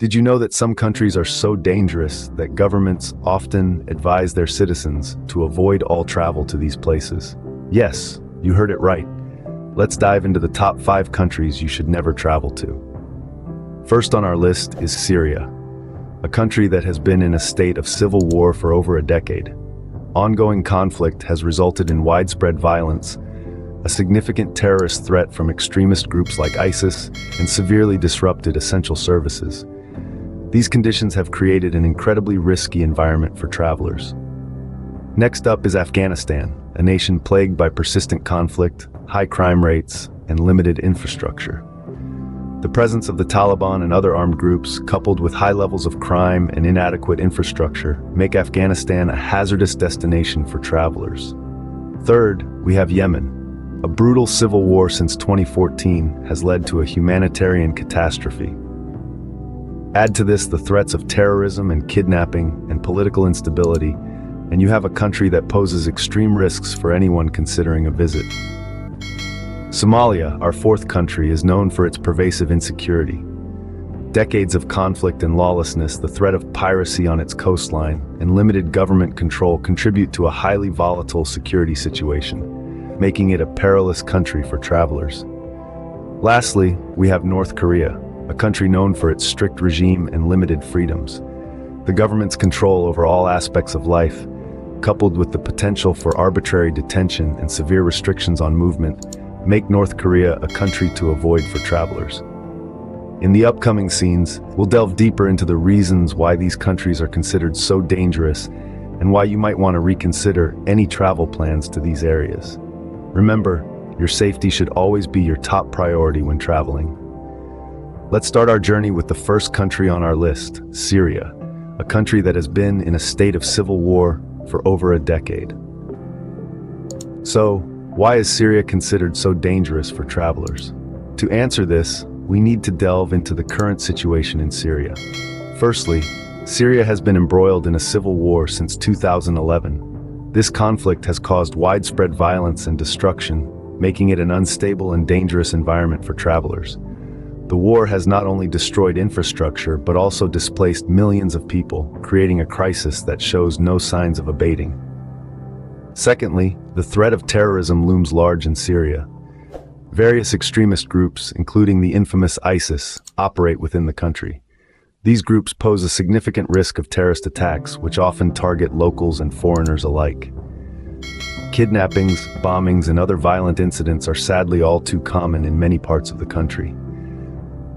Did you know that some countries are so dangerous that governments often advise their citizens to avoid all travel to these places? Yes, you heard it right. Let's dive into the top 5 countries you should never travel to. First on our list is Syria, a country that has been in a state of civil war for over a decade. Ongoing conflict has resulted in widespread violence, a significant terrorist threat from extremist groups like ISIS, and severely disrupted essential services. These conditions have created an incredibly risky environment for travelers. Next up is Afghanistan, a nation plagued by persistent conflict, high crime rates, and limited infrastructure. The presence of the Taliban and other armed groups, coupled with high levels of crime and inadequate infrastructure, make Afghanistan a hazardous destination for travelers. Third, we have Yemen. A brutal civil war since 2014 has led to a humanitarian catastrophe. Add to this the threats of terrorism and kidnapping and political instability, and you have a country that poses extreme risks for anyone considering a visit. Somalia, our fourth country, is known for its pervasive insecurity. Decades of conflict and lawlessness, the threat of piracy on its coastline, and limited government control contribute to a highly volatile security situation, making it a perilous country for travelers. Lastly, we have North Korea, a country known for its strict regime and limited freedoms. The government's control over all aspects of life, coupled with the potential for arbitrary detention and severe restrictions on movement, make North Korea a country to avoid for travelers. In the upcoming scenes, we'll delve deeper into the reasons why these countries are considered so dangerous and why you might want to reconsider any travel plans to these areas. Remember, your safety should always be your top priority when traveling. Let's start our journey with the first country on our list, Syria, a country that has been in a state of civil war for over a decade. So, why is Syria considered so dangerous for travelers? To answer this, we need to delve into the current situation in Syria. Firstly, Syria has been embroiled in a civil war since 2011. This conflict has caused widespread violence and destruction, making it an unstable and dangerous environment for travelers. The war has not only destroyed infrastructure, but also displaced millions of people, creating a crisis that shows no signs of abating. Secondly, the threat of terrorism looms large in Syria. Various extremist groups, including the infamous ISIS, operate within the country. These groups pose a significant risk of terrorist attacks, which often target locals and foreigners alike. Kidnappings, bombings, and other violent incidents are sadly all too common in many parts of the country.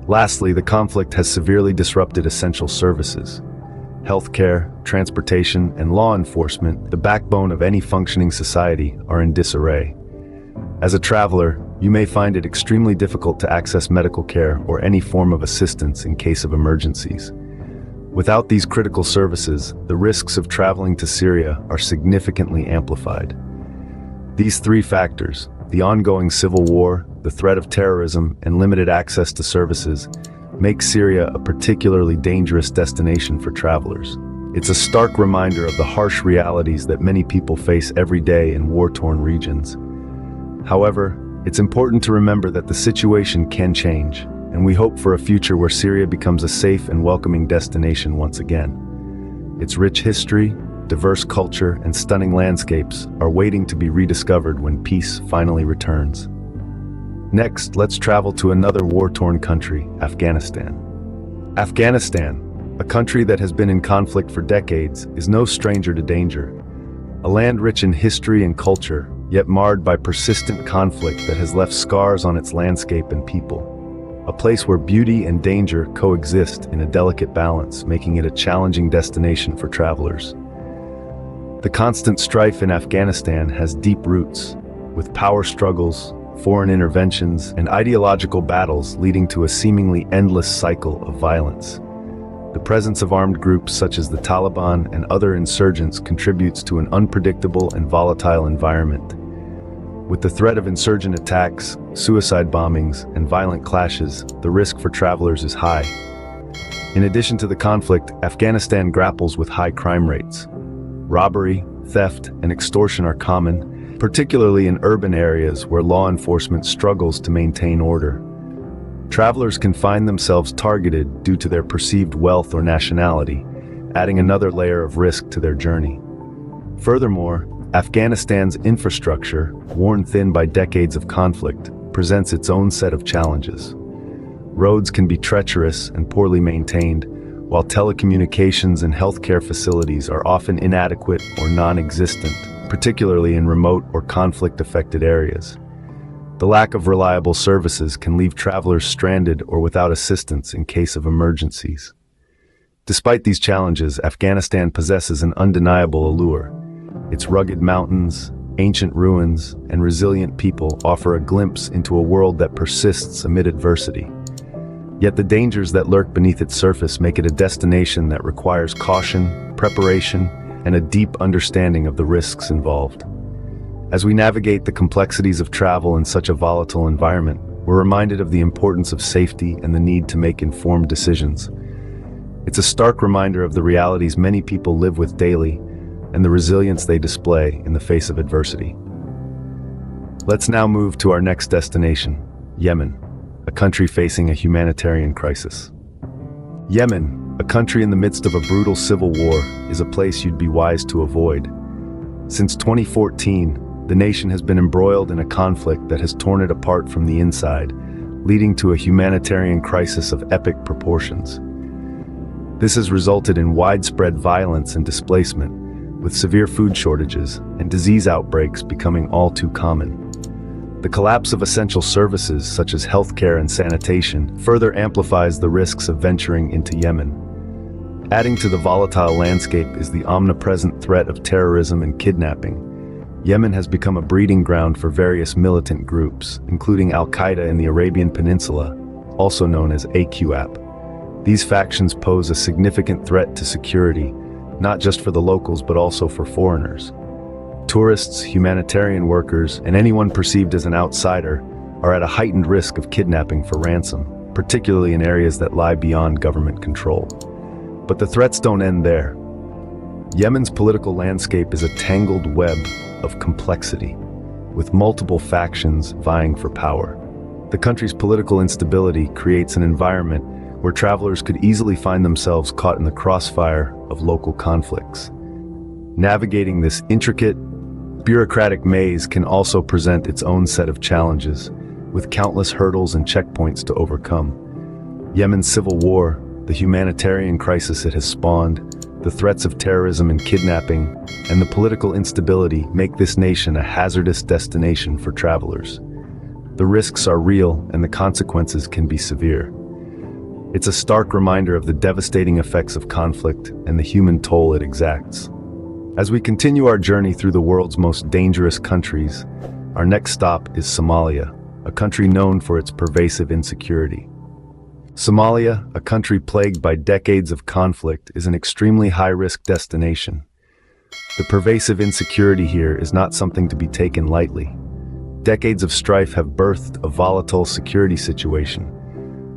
Lastly, the conflict has severely disrupted essential services. Healthcare, transportation, and law enforcement, the backbone of any functioning society, are in disarray. As a traveler, you may find it extremely difficult to access medical care or any form of assistance in case of emergencies. Without these critical services, the risks of traveling to Syria are significantly amplified. These 3 factors, the ongoing civil war, the threat of terrorism, and limited access to services, make Syria a particularly dangerous destination for travelers. It's a stark reminder of the harsh realities that many people face every day in war-torn regions. However, it's important to remember that the situation can change, and we hope for a future where Syria becomes a safe and welcoming destination once again. Its rich history, diverse culture, and stunning landscapes are waiting to be rediscovered when peace finally returns. Next, let's travel to another war-torn country, Afghanistan. Afghanistan, a country that has been in conflict for decades, is no stranger to danger. A land rich in history and culture, yet marred by persistent conflict that has left scars on its landscape and people. A place where beauty and danger coexist in a delicate balance, making it a challenging destination for travelers. The constant strife in Afghanistan has deep roots, with power struggles, foreign interventions, and ideological battles leading to a seemingly endless cycle of violence. The presence of armed groups such as the Taliban and other insurgents contributes to an unpredictable and volatile environment. With the threat of insurgent attacks, suicide bombings, and violent clashes, the risk for travelers is high. In addition to the conflict, Afghanistan grapples with high crime rates. Robbery, theft, and extortion are common, particularly in urban areas where law enforcement struggles to maintain order. Travelers can find themselves targeted due to their perceived wealth or nationality, adding another layer of risk to their journey. Furthermore, Afghanistan's infrastructure, worn thin by decades of conflict, presents its own set of challenges. Roads can be treacherous and poorly maintained, while telecommunications and healthcare facilities are often inadequate or non-existent, particularly in remote or conflict-affected areas. The lack of reliable services can leave travelers stranded or without assistance in case of emergencies. Despite these challenges, Afghanistan possesses an undeniable allure. Its rugged mountains, ancient ruins, and resilient people offer a glimpse into a world that persists amid adversity. Yet the dangers that lurk beneath its surface make it a destination that requires caution, preparation, and a deep understanding of the risks involved. As we navigate the complexities of travel in such a volatile environment, we're reminded of the importance of safety and the need to make informed decisions. It's a stark reminder of the realities many people live with daily and the resilience they display in the face of adversity. Let's now move to our next destination, Yemen, a country facing a humanitarian crisis. Yemen, a country in the midst of a brutal civil war, is a place you'd be wise to avoid. Since 2014, the nation has been embroiled in a conflict that has torn it apart from the inside, leading to a humanitarian crisis of epic proportions. This has resulted in widespread violence and displacement, with severe food shortages and disease outbreaks becoming all too common. The collapse of essential services such as healthcare and sanitation further amplifies the risks of venturing into Yemen. Adding to the volatile landscape is the omnipresent threat of terrorism and kidnapping. Yemen has become a breeding ground for various militant groups, including Al-Qaeda in the Arabian Peninsula, also known as AQAP. These factions pose a significant threat to security, not just for the locals but also for foreigners. Tourists, humanitarian workers, and anyone perceived as an outsider are at a heightened risk of kidnapping for ransom, particularly in areas that lie beyond government control. But the threats don't end there. Yemen's political landscape is a tangled web of complexity, with multiple factions vying for power. The country's political instability creates an environment where travelers could easily find themselves caught in the crossfire of local conflicts. Navigating this intricate, bureaucratic maze can also present its own set of challenges, with countless hurdles and checkpoints to overcome. Yemen's civil war, the humanitarian crisis it has spawned, the threats of terrorism and kidnapping, and the political instability make this nation a hazardous destination for travelers. The risks are real and the consequences can be severe. It's a stark reminder of the devastating effects of conflict and the human toll it exacts. As we continue our journey through the world's most dangerous countries, our next stop is Somalia, a country known for its pervasive insecurity. Somalia, a country plagued by decades of conflict, is an extremely high-risk destination. The pervasive insecurity here is not something to be taken lightly. Decades of strife have birthed a volatile security situation.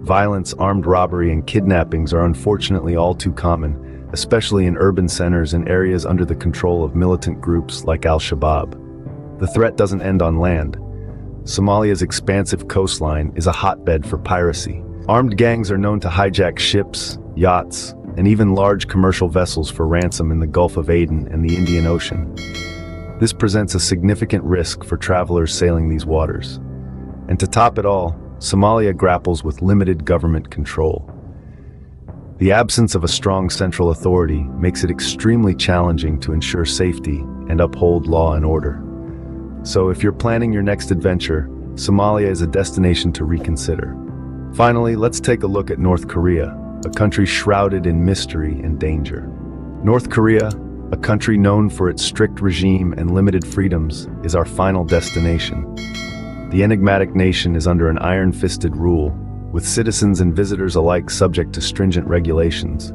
Violence, armed robbery, and kidnappings are unfortunately all too common, especially in urban centers and areas under the control of militant groups like Al-Shabaab. The threat doesn't end on land. Somalia's expansive coastline is a hotbed for piracy. Armed gangs are known to hijack ships, yachts, and even large commercial vessels for ransom in the Gulf of Aden and the Indian Ocean. This presents a significant risk for travelers sailing these waters. And to top it all, Somalia grapples with limited government control. The absence of a strong central authority makes it extremely challenging to ensure safety and uphold law and order. So if you're planning your next adventure, Somalia is a destination to reconsider. Finally, let's take a look at North Korea, a country shrouded in mystery and danger. North Korea, a country known for its strict regime and limited freedoms, is our final destination. The enigmatic nation is under an iron-fisted rule, with citizens and visitors alike subject to stringent regulations.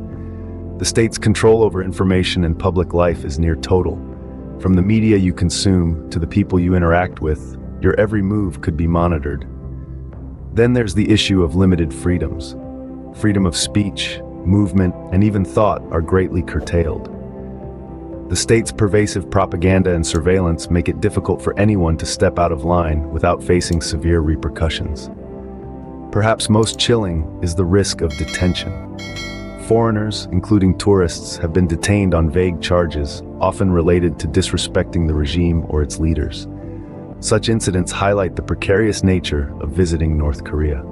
The state's control over information and public life is near total. From the media you consume to the people you interact with, your every move could be monitored. Then there's the issue of limited freedoms. Freedom of speech, movement, and even thought are greatly curtailed. The state's pervasive propaganda and surveillance make it difficult for anyone to step out of line without facing severe repercussions. Perhaps most chilling is the risk of detention. Foreigners, including tourists, have been detained on vague charges, often related to disrespecting the regime or its leaders. Such incidents highlight the precarious nature of visiting North Korea.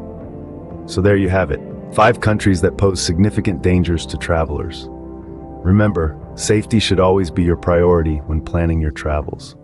So there you have it, 5 countries that pose significant dangers to travelers. Remember, safety should always be your priority when planning your travels.